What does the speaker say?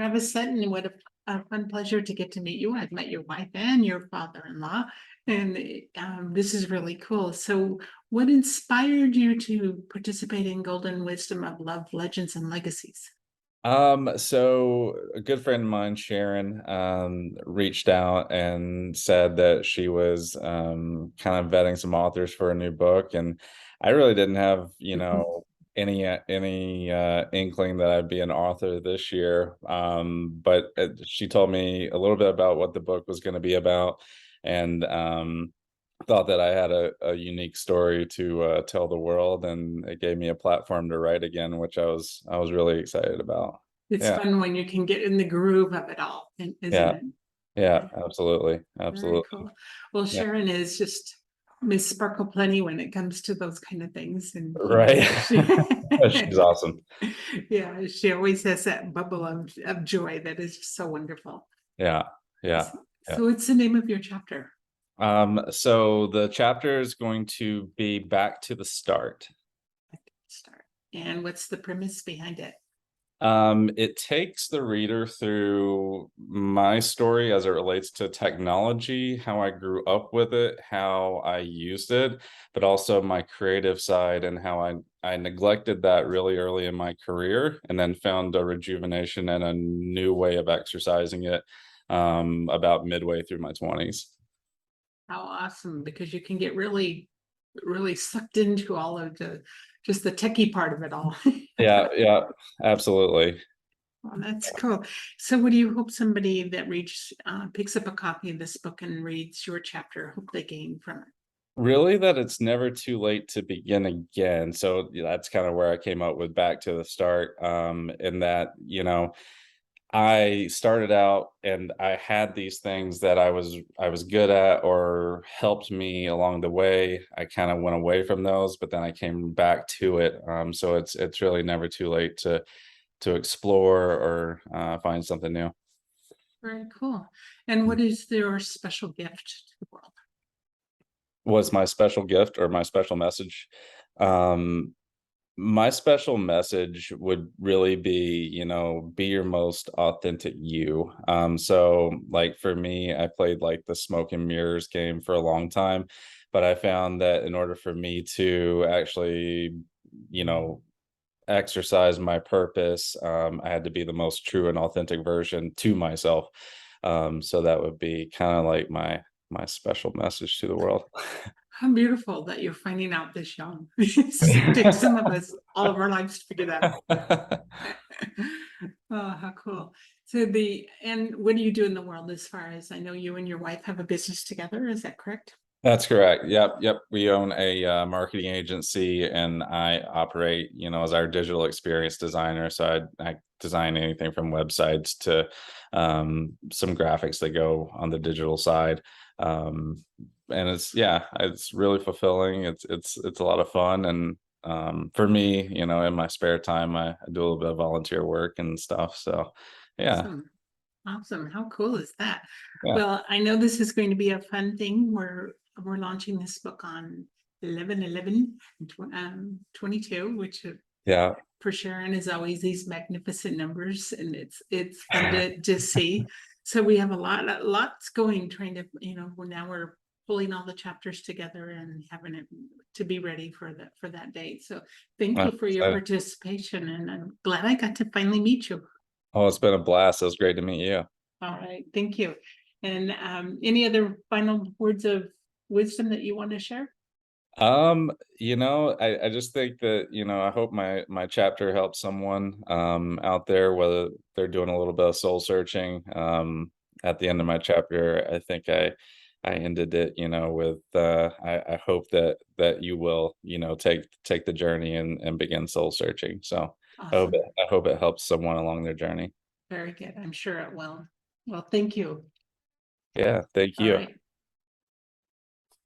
Travis Sutton, what a fun pleasure to get to meet you. I've met your wife and your father-in-law, and this is really cool. So, what inspired you to participate in Golden Wisdom of Love, Legends, and Legacies? So a good friend of mine, Sharon, reached out and said that she was kind of vetting some authors for a new book, and I really didn't have, any inkling that I'd be an author this year. But she told me a little bit about what the book was going to be about, and thought that I had a unique story to tell the world, and it gave me a platform to write again, which I was really excited about. It's Yeah, fun when you can get in the groove of it all, isn't yeah, it? yeah, Yeah, absolutely, very absolutely. cool. Well, Yeah, Sharon is just Miss Sparkle Plenty when it comes to those kind of things, and right. she She's awesome. yeah, she always has that bubble of joy that is just so wonderful. Yeah, yeah, So, yeah. so what's the name of your chapter? So the chapter is going to be back to the start. Start. And what's the premise behind it? It takes the reader through my story as it relates to technology, how I grew up with it, how I used it, but also my creative side and how I neglected that really early in my career and then found a rejuvenation and a new way of exercising it about midway through my 20s. How awesome, because you can get really, really sucked into all of the just the techie part of it all. Yeah, yeah, absolutely. Well, that's cool. So, what do you hope somebody that reads picks up a copy of this book and reads your chapter, hope they gain from it? Really, that it's never too late to begin again. So yeah, that's kind of where I came up with back to the start. In that, I started out and I had these things that I was good at or helped me along the way. I kind of went away from those, but then I came back to it. So it's really never too late to explore or find something new. Very cool. And Mm. what is your special gift to the world? Was my special gift or my special message? Um, My special message would really be, be your most authentic you. So like for me, I played like the smoke and mirrors game for a long time, but I found that in order for me to actually, you know, exercise my purpose, I had to be the most true and authentic version to myself. So that would be kind of like my special message to the world. How beautiful that you're finding out this young. It takes some of us all of our lives to figure that out. Oh, how cool. So and what do you do in the world as far as I know you and your wife have a business together, is that correct? That's correct. Yep, yep. We own a marketing agency, and I operate, as our digital experience designer. So I design anything from websites to some graphics that go on the digital side. Um, and it's really fulfilling. It's a lot of fun, and for me, in my spare time, I do a little bit of volunteer work and stuff. So, yeah, Awesome. Awesome. How cool is that? yeah, Well, I know this is going to be a fun thing. We're launching this book on 11/11 22, which yeah. for Sharon is always these magnificent numbers, and it's fun to see. So we have lots going, trying to now we're pulling all the chapters together and having it to be ready for that date. So thank you I'm for your excited. participation, and I'm glad I got to finally meet you. Oh, it's been a blast. It was great to meet you. All right, thank you. And any other final words of wisdom that you want to share? I just think that, I hope my chapter helps someone out there, whether they're doing a little bit of soul searching. At the end of my chapter, I think I ended it, with I hope that you will, take the journey and begin soul searching. So Awesome. I hope it helps someone along their journey. Very good. I'm sure it will. Well, thank you. Yeah, thank All you. right.